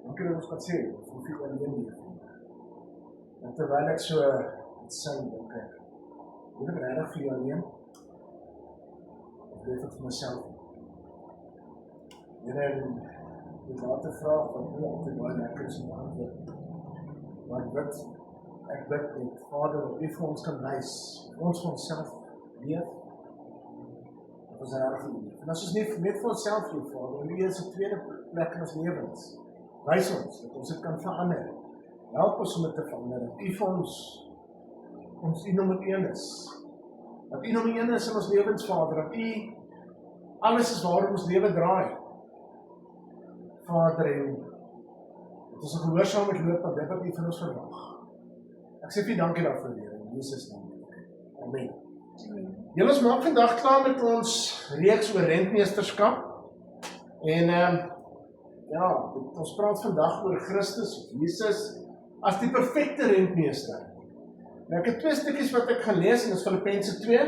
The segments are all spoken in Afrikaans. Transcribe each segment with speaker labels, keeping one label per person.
Speaker 1: Dankie dat ons kan sê, ons hoef nie alleen leef nie. En terwyl ek so het sing, dink ek, moet ek regtig vir jou alleen? Of leef ek vir myself? Here, en die late vraag wat nie altyd baie lekker is om te antwoord. Maar ek bid net, Vader, dat U vir ons kan wys, ons vir onsself leef, dat ons regtig leef. En as ons net vir onsself leef, Vader, en U is 'n tweede plek in ons lewens. Wys ons, dat ons dit kan verander. Help ons om dit te verander, dat U vir ons U nommer 1 is. Dat U nommer 1 is in ons lewens, Vader, dat U alles is waarom ons lewe draai. Vader, en dat ons 'n gehoorsaamheid loop aan dit wat U van ons verwag. Ek sê vir U dankie daarvoor, Here, in Jesus naam. Amen. Julle maak vandag klaar met ons reeks oor rentmeesterskap. En ja, ons praat vandag oor Christus, Jesus, as die perfekte rentmeester. Nou, ek het 2 stukkies wat ek gaan lees, en dit is Filippense 2,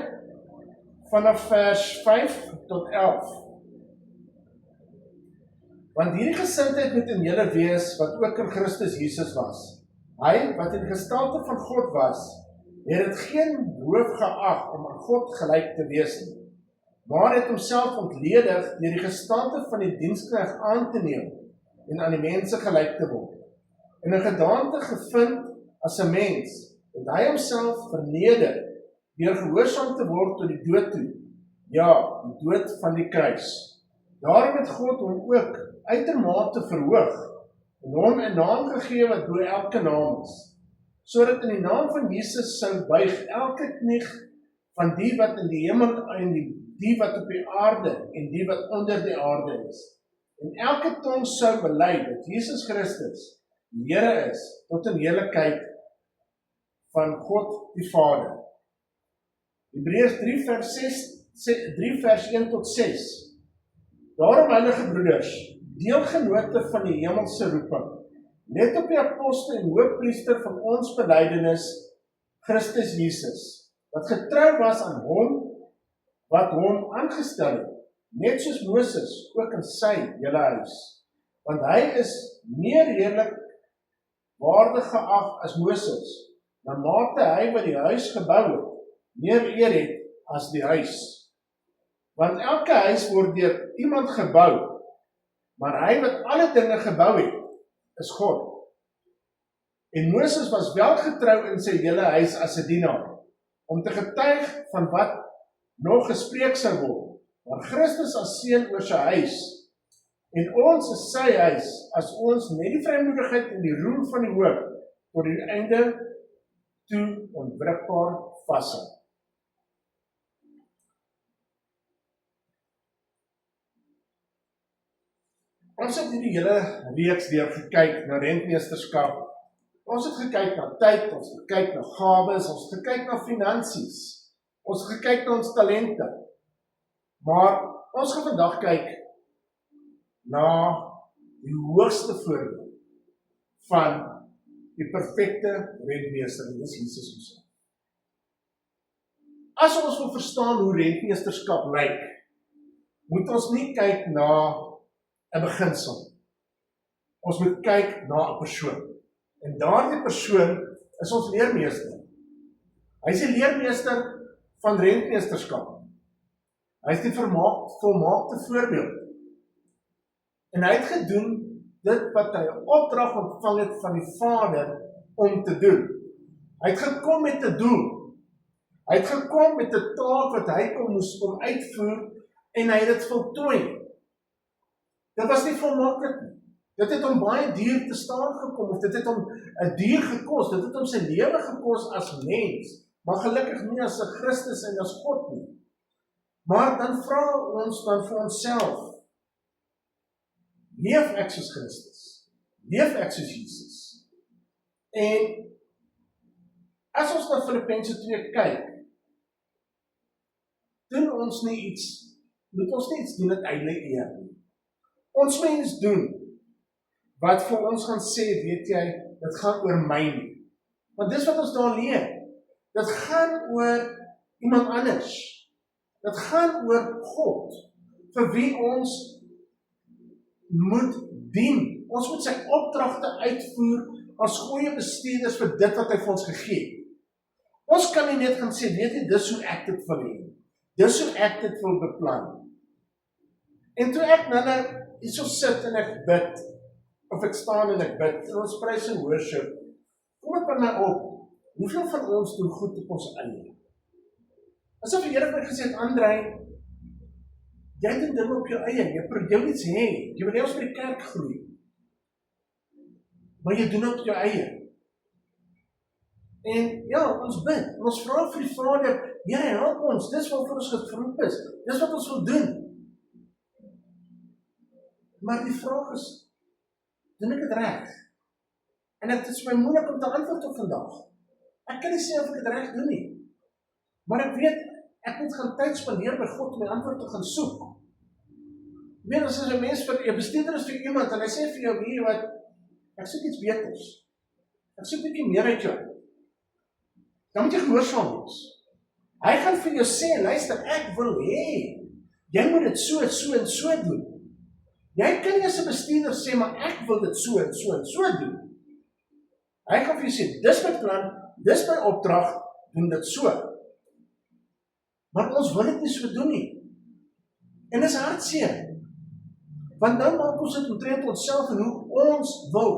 Speaker 1: vanaf vers 5 tot 11. Want hierdie gesindheid moet in julle wees, wat ook in Christus Jesus was. Hy, wat in die gestalte van God was, het dit geen roof geag om aan God gelyk te wees nie, maar het homself ontledig deur die gestalte van die diensknegt aan te neem en aan die mense gelyk te word. In 'n gedaante gevind as 'n mens, het hy homself verneder deur gehoorsaam te word tot die dood toe, ja, die dood van die kruis. Daarom het God hom ook uitermate verhoog en hom 'n naam gegee wat bo elke naam is, sodat in die naam van Jesus sou buig elke knie van die wat in die hemel en die wat op die aarde en die wat onder die aarde is. En elke tong sou bely dat Jesus Christus die Here is tot in heerlikheid van God die Vader. Hebreërs 3 vers 1 tot 6. Daarom, heilige broeders, deelgenote van die hemelse roeping, let op die apostel en hoofpriester van ons belydenis, Christus Jesus, wat getrou was aan hom wat hom aangestel het, net soos Moses ook in sy hele huis. Want hy is meer heerlik waardig geag as Moses, na mate hy wat die huis gebou het, meer eer het as die huis. Want elke huis word deur iemand gebou, maar hy wat alle dinge gebou het, is God. En Moses was wel getrou in sy hele huis as 'n dienaar, om te getuig van wat nog gespreek sou word, maar Christus as seun oor sy huis, en ons is sy huis, as ons met die vrymoedigheid en die roem van die hoop, tot die einde toe onwrikbaar vashou. Ons het hierdie hele reeks deur gekyk na rentmeesterskap. Ons het gekyk na tyd, ons het gekyk na gawes, ons het gekyk na finansies, ons het gekyk na ons talente. Maar ons gaan vandag kyk na die hoogste voorbeeld van die perfekte rentmeester, en dis Jesus homself. As ons wil verstaan hoe rentmeesterskap lyk, moet ons nie kyk na 'n beginsel. Ons moet kyk na 'n persoon. En daardie persoon is ons leermeester. Hy is die leermeester van rentmeesterskap. Hy is die volmaakte voorbeeld. En hy het gedoen dit wat hy 'n opdrag ontvang het van die Vader om te doen. Hy het gekom met 'n doel. Hy het gekom met 'n taak wat hy moes uitvoer, en hy het dit voltooi. Dit was nie volmaaklik nie. Dit het hom baie duur te staan gekom, of dit het hom 'n duur gekos, dit het hom sy lewe gekos as mens, maar gelukkig nie as 'n Christus en as God nie. Maar dan vra ons dan vir onsself, leef ek soos Christus? Leef ek soos Jesus? En as ons na Filippense 2 kyk, moet ons nie iets doen uiteindelik eer nie. Ons mens doen wat vir ons gaan sê, weet jy, dit gaan oor my nie. Want dis wat ons daar leer. Dit gaan oor iemand anders. Dit gaan oor God, vir wie ons moet dien. Ons moet sy opdragte uitvoer as goeie bestuurders vir dit wat hy vir ons gegee het. Ons kan nie net gaan sê, weet jy, dis hoe ek dit wil hê. Dis hoe ek dit wil beplan. En toe ek nou hierso sit en ek bid, of ek staan en ek bid, en ons prys en worship, kom het by my op, hoeveel van ons doen goed op ons eie? Asof die Here vir my gesê het, André, jy doen dinge op jou eie, jy probeer iets hê, jy wil nie ons by die kerk groei, maar jy doen op jou eie. En ja, ons bid, en ons vra vir die Vader, Here, help ons, dis wat vir ons geroep is, dis wat ons wil doen. Maar die vraag is, doen ek het reg? En dit is my moeilik om te antwoord op vandag. Ek kan nie sê of ek het reg doen nie. Maar ek weet, ek moet gaan tyd spandeer by God om my antwoord te gaan soek. Weet, as een mens vir jou bestuurder is vir iemand, en hy sê vir jou, weet jy wat, ek soek iets beters. Ek soek bietjie meer uit jou. Dan moet jy gehoorsaam wees. Hy gaan vir jou sê, luister, ek wil hê, jy moet dit so en so doen. Jy kan nie as 'n bestuurder sê, maar ek wil dit so en so doen. Hy gaan vir jou sê, dis my plan, dis my opdrag, doen dit so. Maar ons wil dit nie so doen nie. En dis hartseer. Want dan maak ons dit omtrent onsself en hoe ons wil.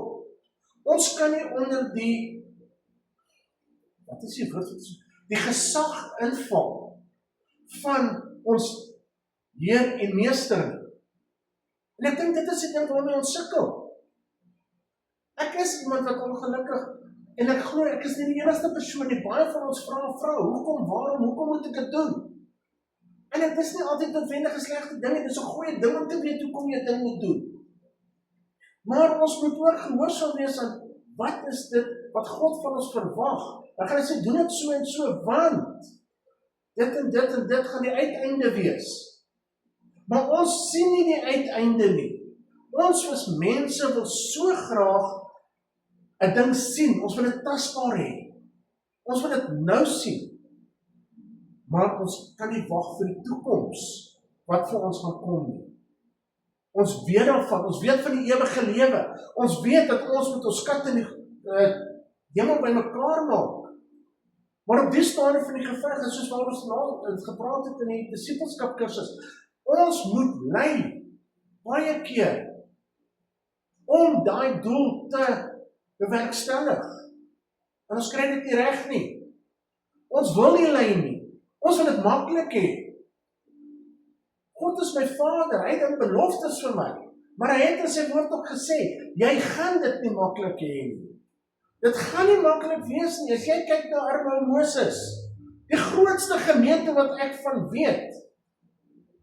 Speaker 1: Ons kan nie onder die gesag inval van ons Heer en Meester nie. En ek dink dit is die ding waarmee ons sukkel. Ek is iemand wat ongelukkig, en ek glo, ek is nie die enigste persoon nie, baie van ons vra, hoekom, waarom, hoekom moet ek dit doen? En dit is nie altyd noodwendig 'n slegte ding, dit is 'n goeie ding om te weet hoekom jy dit moet doen. Maar ons moet ook gehoorsaam wees aan, wat is dit wat God van ons verwag? Dan gaan hy sê, doen dit so en so, want dit en dit gaan die uiteinde wees. Maar ons sien nie die uiteinde nie. Ons as mense wil so graag 'n ding sien, ons wil dit tasbaar hê. Ons wil dit nou sien. Maar ons kan nie wag vir die toekoms wat vir ons gaan kom nie. Ons weet daarvan, ons weet van die ewige lewe. Ons weet dat ons met ons kat in die hemel by mekaar maak. Maar op die stadium van die geveg, en soos waar ons gepraat het in die disipelskap kursus, ons moet ly baie keer om daai doel te bewerkstellig. En ons kry dit nie reg nie. Ons wil nie ly nie. Ons wil dit maklik hê. God is my Vader, hy het beloftes vir my. Maar hy het in sy woord ook gesê, jy gaan dit nie maklik hê nie. Dit gaan nie maklik wees nie. As jy kyk na arme Moses, die grootste gemeente wat ek van weet,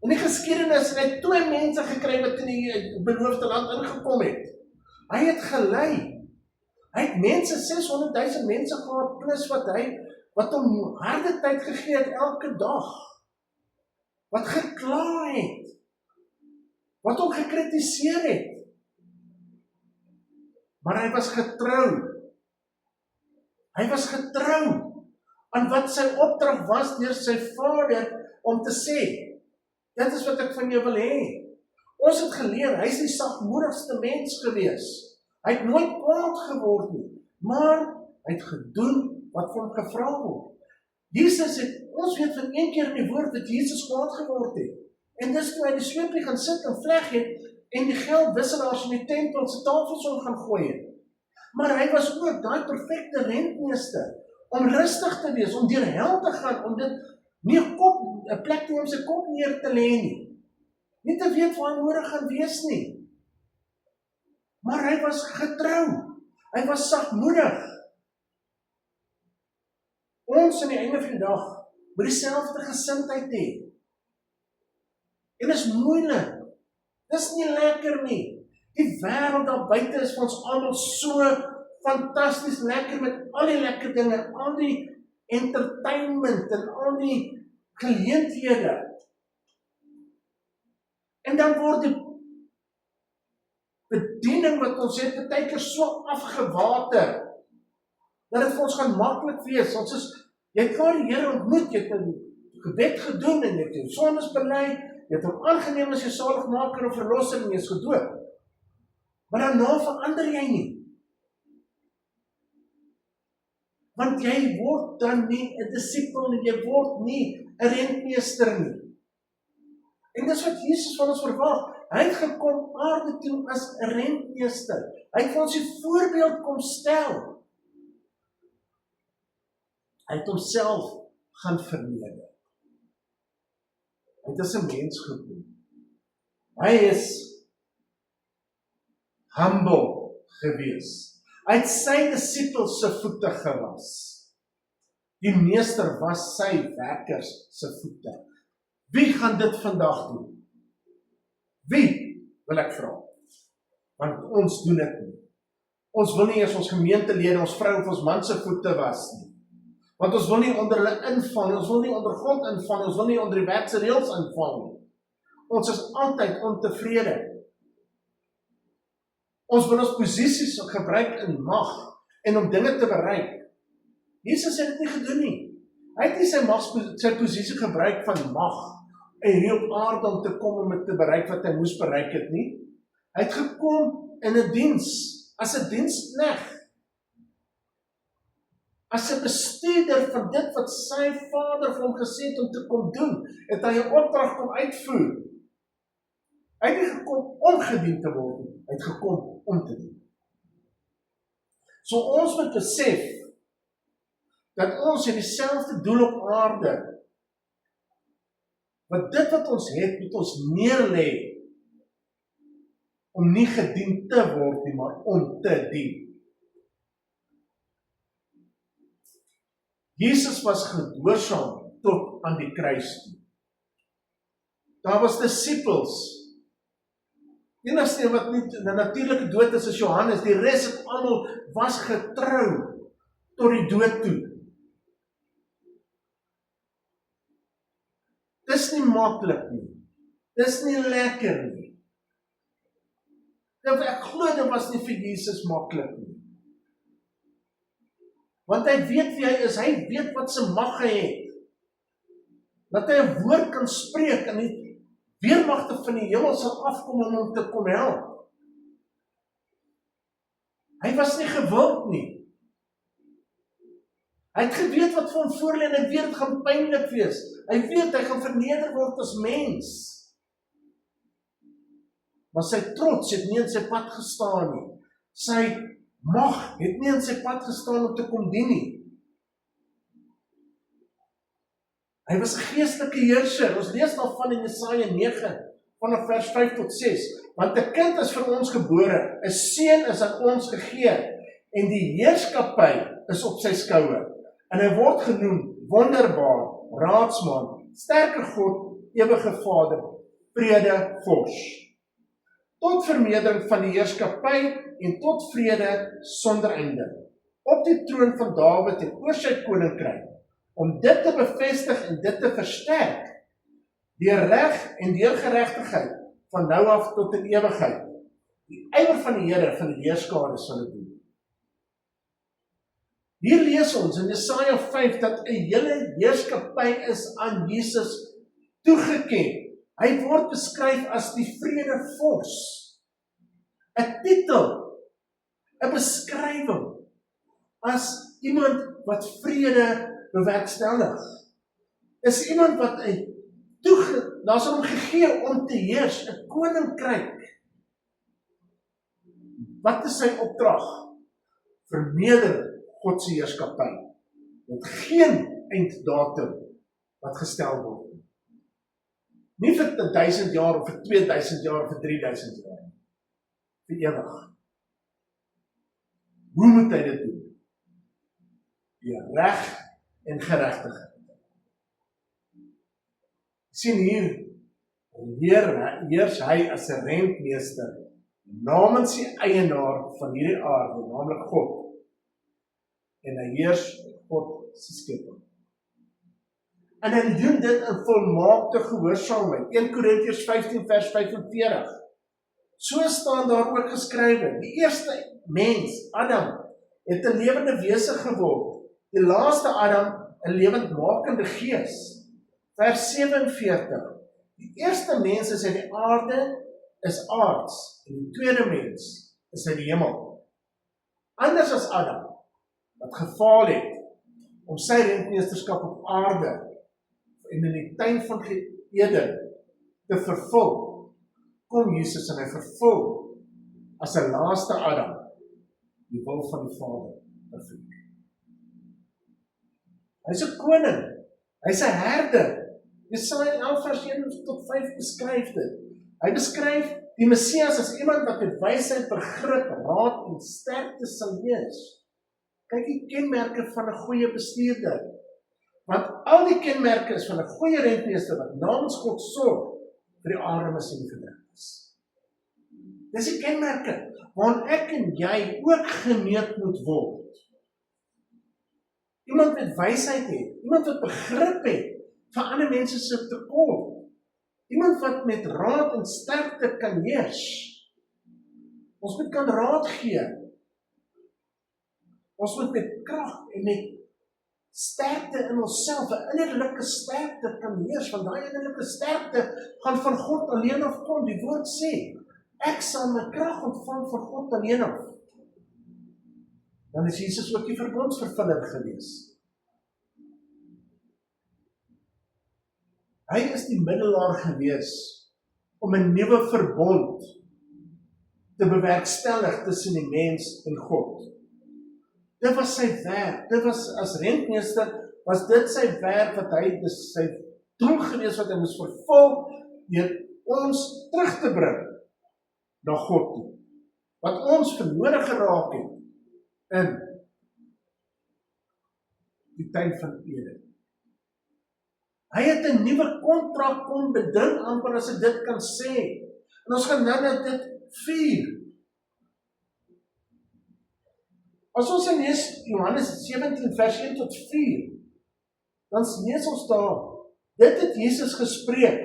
Speaker 1: in die geskiedenis, en hy het 2 mense gekry wat in die beloofde land ingekom het. Hy het gelei. Hy het mense, 600,000 mense gehad, plus wat hom harde tyd gegee het elke dag. Wat gekla het. Wat hom gekritiseer het. Maar hy was getrou. Hy was getrou aan wat sy opdrag was deur sy Vader om te sê, dit is wat ek van jou wil hê. Ons het geleer, hy is die sagmoedigste mens gewees. Hy het nooit kwaad geword nie, maar hy het gedoen wat van hom gevra word. Jesus het, ons weet van een keer in die woord dat Jesus kwaad geword het. En dis toe hy die sweepie gaan sit en vleg het en die geldwisselaars in die tempel se tafels om gaan gooi het. Maar hy was ook daai perfekte rentmeester om rustig te wees, om deur hel te gaan, om dit nie 'n plek toe om sy kop neer te lê nie. Nie te weet waar hy nodig gaan wees nie. Maar hy was getrou. Hy was sagmoedig. Ons aan die einde van die dag moet dieselfde gesindheid hê. En dit is moeilik. Dit is nie lekker nie. Die wêreld daar buite is vir ons almal so fantasties lekker met al die lekker dinge, al die entertainment en al die geleenthede. En dan word die bediening wat ons het baie keer so afgewater, dat dit vir ons gaan maklik wees. Jy het klaar die Here ontmoet, jy het 'n gebed gedoen en jy het jou sondes bely, jy het hom aangeneem as jou saligmaker of verlosser en jy is gedoop. Maar daarna verander jy nie. Want jy word dan nie 'n disipel nie, jy word nie 'n rentmeester nie. En dis wat Jesus van ons verwag. Hy het gekom aarde toe as 'n rentmeester. Hy het vir ons die voorbeeld kom stel. Hy het homself gaan verneder. Hy het as 'n mens gekom. Hy is humble gewees. Hy het sy disippels se voete gewas. Die meester was sy werkers se voete. Wie gaan dit vandag doen? Wie, wil ek vra? Want ons doen dit nie. Ons wil nie eers ons gemeentelede, ons vrou of ons man se voete was nie. Want ons wil nie onder hulle inval nie, ons wil nie onder God inval nie, ons wil nie onder die wet se reëls inval nie. Ons is altyd ontevrede. Ons wil ons posisies gebruik in mag en om dinge te bereik. Jesus het dit nie gedoen nie. Hy het nie sy posisie gebruik van mag en hier op aarde om te kom om dit te bereik wat hy moes bereik het nie. Hy het gekom in 'n diens, as 'n diensknegt. As 'n bestuurder van dit wat sy Vader vir hom gesê het om te kom doen, het hy 'n opdrag kom uitvoer. Hy het nie gekom om gedien te word nie, hy het gekom om te dien. So ons moet besef dat ons het dieselfde doel op aarde. Want dit wat ons het, moet ons neerlê om nie gedien te word nie, maar om te dien. Jesus was gehoorsaam tot aan die kruis toe. Daar was disippels. Enigste wat nie 'n natuurlike dood is Johannes, die res het almal was getrou tot die dood toe. Dis nie maklik nie. Dis nie lekker nie. Ek glo dit was nie vir Jesus maklik nie. Want hy weet wie hy is, hy weet wat sy mag hy het. Dat hy 'n woord kan spreek en die weermagte van die hemel sal afkom om hom te kom help. Hy was nie gewild nie. Hy het geweet wat vir hom voorlê en hy weet dit gaan pynlik wees. Hy weet hy gaan verneder word as mens. Maar sy trots het nie in sy pad gestaan nie. Sy mag het nie in sy pad gestaan om te kom dien nie. Hy was 'n geestelike heerser. Ons lees daarvan in Jesaja 9, vanaf vers 5 tot 6. Want 'n kind is vir ons gebore, 'n seun is aan ons gegee, en die heerskappy is op sy skouer. En hy word genoem wonderbaar, raadsman, sterke God, ewige Vader, vrede vors. Tot vermeerdering van die heerskappy en tot vrede sonder einde. Op die troon van Dawid en oor sy koninkryk, om dit te bevestig en dit te versterk, deur reg en deur geregtigheid, van nou af tot in ewigheid. Die ywer van die Here van die heerskare sal dit doen. Hier lees ons in Jesaja 5 dat 'n hele heerskappy is aan Jesus toegeken. Hy word beskryf as die vredevors. 'n titel, 'n beskrywing as iemand wat vrede bewerkstellig. Is iemand wat daar's hom gegee om te heers, 'n koninkryk. Wat is sy opdrag? Verneder God se heerskappy. Met geen einddatum wat gestel word. Nie vir 1000 jaar of vir 2000 jaar of vir 3000 jaar. Vir ewig. Hoe moet hy dit doen? Deur reg en geregtigheid. Sien hier, heers hy as 'n rentmeester namens die eienaar van hierdie aarde, naamlik God. En hy heers God se skepping. En hy doen dit in volmaakte gehoorsaamheid. 1 Korintiërs 15 vers 45. So staan daar ook geskrywe, die eerste mens, Adam, het 'n lewende wese geword. Die laaste Adam, 'n lewendmakende gees. Vers 47. Die eerste mens is uit die aarde, is aards. En die tweede mens is in die hemel. Anders as Adam, wat gefaal het om sy rentmeesterskap op aarde en in die tuin van Eden te vervul, kom Jesus en hy vervul as 'n laaste Adam die wil van die Vader vervul. Hy's 'n koning, hy's 'n herder. Jesaja 11 vers 1 tot 5 beskryf dit. Hy beskryf die Messias as iemand wat met wysheid, begrip, raad en sterkte sal wees. Kyk die kenmerke van 'n goeie bestuurder. Want al die kenmerke is van 'n goeie rentmeester wat namens God sorg vir die armes en die verdruktes. Dis die kenmerke waarin ek en jy ook gemeet moet word. Iemand wat wysheid het, iemand wat begrip het vir ander mense se tekort. Iemand wat met raad en sterkte kan heers. Ons moet kan raad gee. Ons moet met krag en met sterkte in onsself, 'n innerlike sterkte kan heers, want daai innerlike sterkte gaan van God alleen af kom. Die woord sê, ek sal my krag ontvang van God alleen af. Dan is Jesus ook die verbondsvervuller gewees. Hy is die middelaar gewees om 'n nuwe verbond te bewerkstellig tussen die mens en God. Dit was sy werk, dit was as rentmeester, was dit sy werk wat hy, dis sy doel gewees wat hy moes vervul, deur ons terug te bring na God toe. Wat ons verlore geraak het in die tuin van Eden. Hy het 'n nuwe kontrak kom beding, amper as ek dit kan sê. En ons gaan nou dit vier. As ons in Johannes 17 vers 1 tot 4, dan lees ons daar, dit het Jesus gespreek,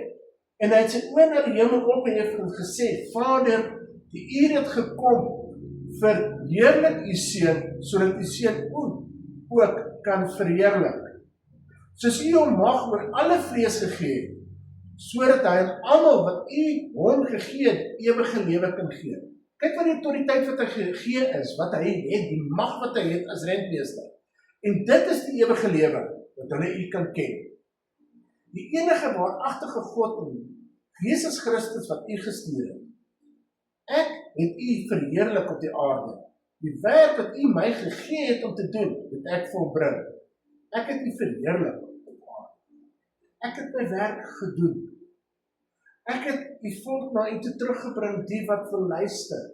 Speaker 1: en hy het sy oë na die hemel opgehef en gesê, Vader, die uur het gekom, verheerlik u seun, sodat u seun ook kan verheerlik. Soos u hom mag oor alle vlees gegee het, sodat hy aan almal wat u hom gegee het, ewige lewe kan gee. Kyk wat die autoriteit wat hy gegee is, wat hy het, die mag wat hy het as rentmeester. En dit is die ewige lewe, wat hulle u kan ken. Die enige waaragtige God en Jesus Christus wat u gestuur het. Ek het u verheerlik op die aarde. Die werk wat u my gegee het om te doen, het ek volbring. Ek het u verheerlik op aarde. Ek het my werk gedoen. Ek het die volk na u toe teruggebring, die wat wil luister.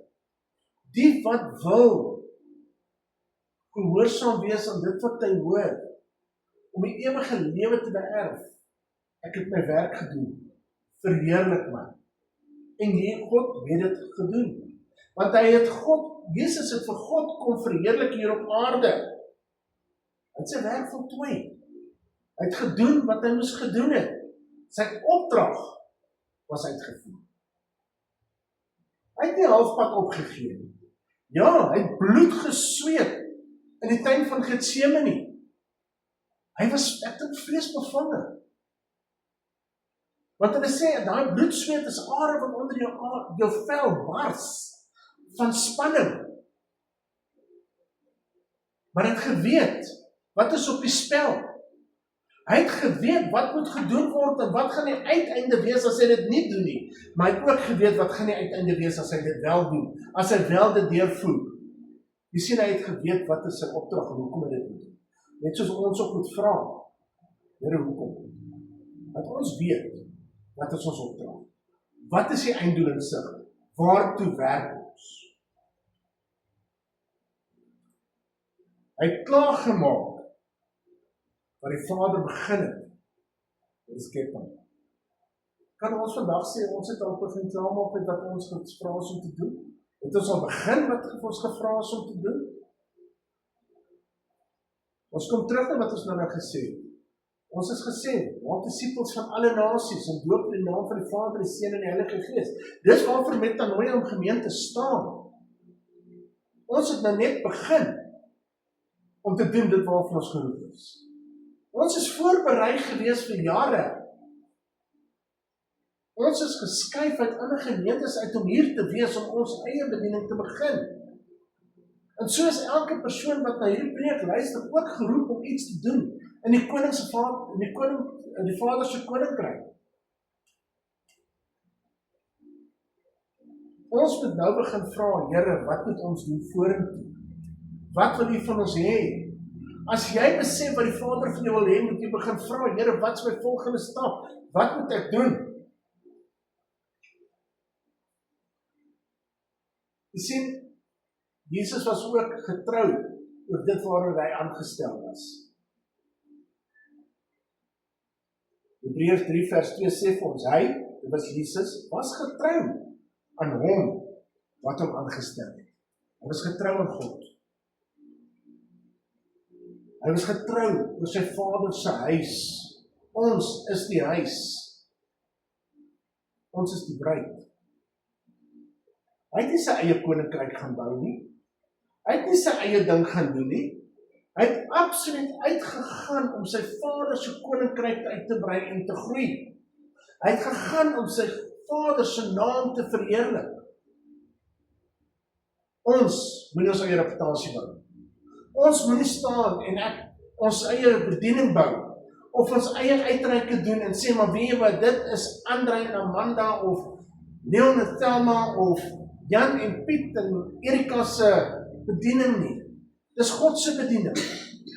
Speaker 1: Die wat wil gehoorsaam wees aan dit wat hy hoor, om die ewige lewe te beerf. Ek het my werk gedoen. Verheerlik my. En God het dit gedoen. Want hy het Jesus het vir God kom verheerlik hier op aarde. Hy het sy werk voltooi. Hy het gedoen wat hy moes gedoen het. Sy opdrag was uitgevoer. Hy het nie halfpad opgegee. Ja, hy het bloed gesweet in die tuin van Getsemane. Hy was ek vleesbevange. Want hulle sê, daai bloedsweet is are wat onder jou vel bars van spanning. Maar hy het geweet, wat is op die spel? Hy het geweet wat moet gedoen word en wat gaan die uiteinde wees as hy dit nie doen nie. Maar hy het ook geweet wat gaan die uiteinde wees as hy dit wel doen, as hy wel dit deurvoer. Jy sien, hy het geweet wat is sy opdrag en hoekom hy dit doen. Net soos ons ook moet vra, Here, hoekom? Dat ons weet, wat is ons opdrag? Wat is die einddoel in sig? Waartoe werk ons? Hy het klaargemaak wat die Vader begin het met die skepping. Kan ons vandag sê, ons het al begin klaarmaak met wat ons gevra is om te doen? Het ons al begin wat ons gevra is om te doen? Ons kom terug na wat ons nou gesê het. Ons is gesê, maak disippels van alle nasies en doop in die naam van die Vader, die Seun en die Heilige Gees. Dis waarvoor metanoia om gemeente staan. Ons het nou net begin om te doen dit waarvoor ons geroep is. Ons is voorberei gewees vir jare. Ons is geskuif uit ander gemeentes uit om hier te wees om ons eie bediening te begin. En so is elke persoon wat na hierdie preek luister ook geroep om iets te doen in die koning se vader, in die Vader se koninkryk. Ons moet nou begin vra, Here, wat moet ons doen vorentoe? Wat wil U van ons hê? As jy besef wat die Vader van jou wil hê, moet jy begin vra, Here, wat is my volgende stap? Wat moet ek doen? Jy sien, Jesus was ook getrou oor dit waaroor hy aangestel was. Hebreërs 3 vers 2 sê vir ons, hy, dit was Jesus, was getrou aan hom wat hom aangestel het. Hy was getrou aan God. Hy was getrou oor sy Vader se huis. Ons is die huis. Ons is die bruid. Hy het nie sy eie koninkryk gaan bou nie. Hy het nie sy eie ding gaan doen nie. Hy het absoluut uitgegaan om sy Vader se koninkryk uit te brei en te groei. Hy het gegaan om sy Vader se naam te verheerlik. Ons moet ons eie reputasie bou. Ons moet nie staan en ons eie bediening bou, of ons eie uitreike doen en sê, maar weet jy wat, dit is André en Amanda, of Leon en Thelma, of Jan en Piet en Erika se bediening nie. Dis God se bediening.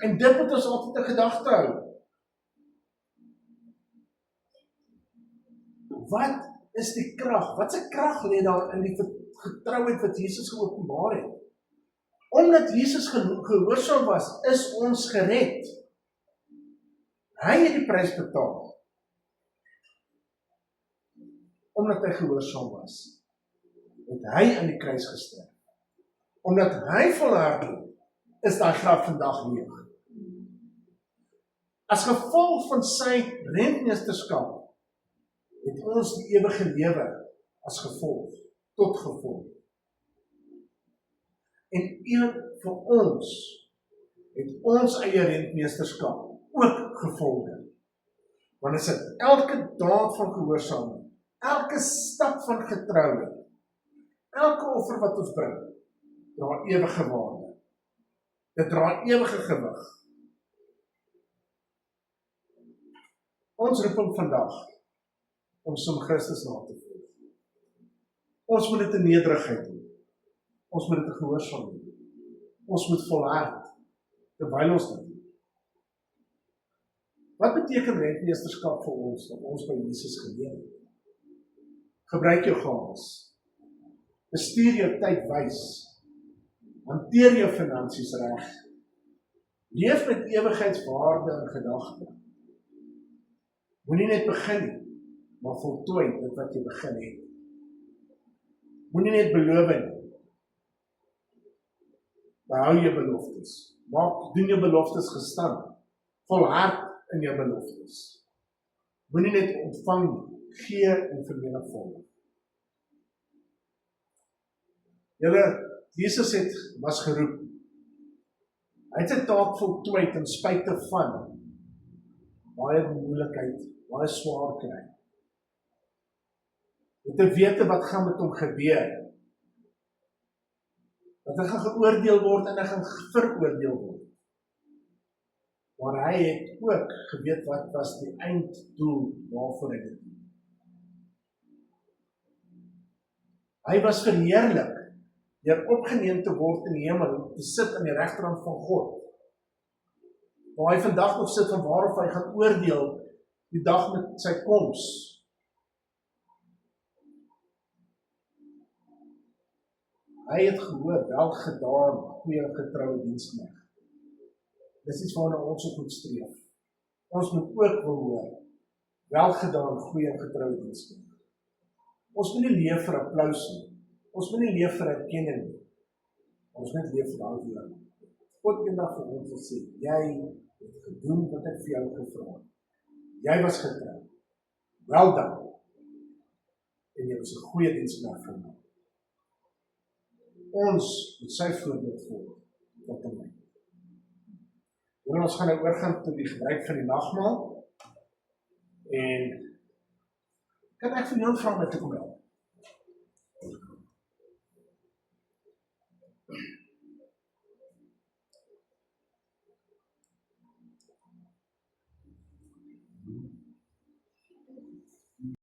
Speaker 1: En dit moet ons altyd in gedagte hou. Wat is die krag? Wat se krag lê daar in die getrouheid wat Jesus geopenbaar het? Omdat Jesus gehoorsaam was, is ons gered. Hy het die prys betaal. Omdat hy gehoorsaam was, het hy aan die kruis gesterf. Omdat hy volhard het, is daai graf vandag leeg. As gevolg van sy rentmeesterskap, het ons die ewige lewe as gevolg, tot gevolg. En een vir ons, het ons eie rentmeesterskap ook gevolge. Want is dit elke daad van gehoorsaamheid, elke stap van getrouheid, elke offer wat ons bring, dra ewige waarde. Dit dra ewige gewig. Ons roeping vandag, om som Christus na te volg. Ons moet dit in nederigheid doen. Ons moet dit in gehoorsaam doen. Ons moet volhard, terwyl ons dit doen. Wat beteken rentmeesterskap vir ons, wat ons by Jesus geleer het? Gebruik jou gawes. Bestuur jou tyd wys. Hanteer jou finansies reg. Leef met ewigheidswaarde in gedagte. Moenie net begin nie, maar voltooi dit wat jy begin het. Moenie net beloof nie. Behou jou beloftes. Doen jou beloftes gestand. Volhard in jou beloftes. Moenie net ontvang nie, gee en vermenigvuldig. Jesus was geroep. Hy het sy taak voltooi ten spyte van baie moeilikheid, baie swaar kry. Om te weet wat gaan met hom gebeur. Dat hy gaan geoordeel word en hy gaan veroordeel word. Maar hy het ook geweet wat was die einddoel waarvoor hy dit doen. Hy was verheerlik deur opgeneem te word in die hemel, te sit aan die regterhand van God. Waar hy vandag nog sit van waarof hy gaan oordeel die dag met sy koms. Hy het gehoor, wel gedaan, goeie getroue diensknegt. Dis iets waarna ons ook moet streef. Ons moet ook wil hoor, wel gedaan, goeie getroue diensknegt. Ons moet nie leef vir applaus nie. Ons moet nie leef vir erkenning nie. Ons moet leef vir dankbaarheid. God eendag vir ons wil sê, jy het gedoen wat ek vir jou gevra het. Jy was getrou. Wel dan. En jy was 'n goeie diensknegt vir my. Ons moet sy voorbeeld volg. Tot en met. En ons gaan nou oorgaan tot die gebruik van die nagmaal. En kan ek vir jou vra om te kom help?